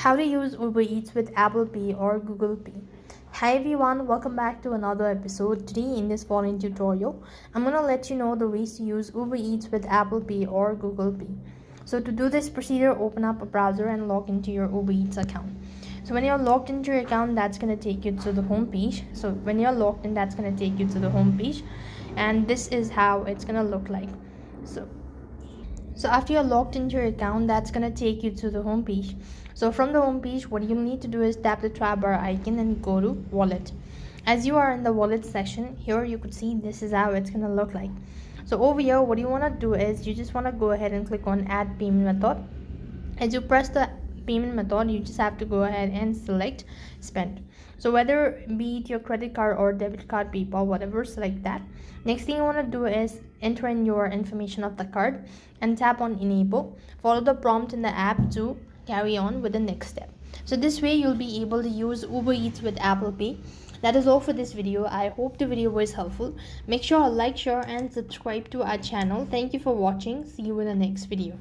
How to use Uber Eats with Apple Pay or Google Pay. Hi everyone, welcome back to another episode. Today in this following tutorial, I'm going to let you know the ways to use Uber Eats with Apple Pay or Google Pay. So to do this procedure, open up a browser and log into your Uber Eats account. So when you're logged into your account, that's going to take you to the home page. So when you're logged in, that's going to take you to the home page, and this is how it's going to look like. So after you're logged into your account, that's going to take you to the home page. So from the home page, what you'll need to do is tap the tab bar icon and go to wallet. As you are in the wallet section, here you could see this is how it's going to look like. So over here, what you want to do is you just want to go ahead and click on add payment method. As you press the payment method, you just have to go ahead and select spend. So whether be it your credit card or debit card, PayPal, whatever, select that. Next thing you want to do is enter in your information of the card and tap on enable. Follow the prompt in the app to carry on with the next step. So this way you'll be able to use Uber Eats with Apple Pay. That is all for this video. I hope the video was helpful. Make sure to like, share and subscribe to our channel. Thank you for watching. See you in the next video.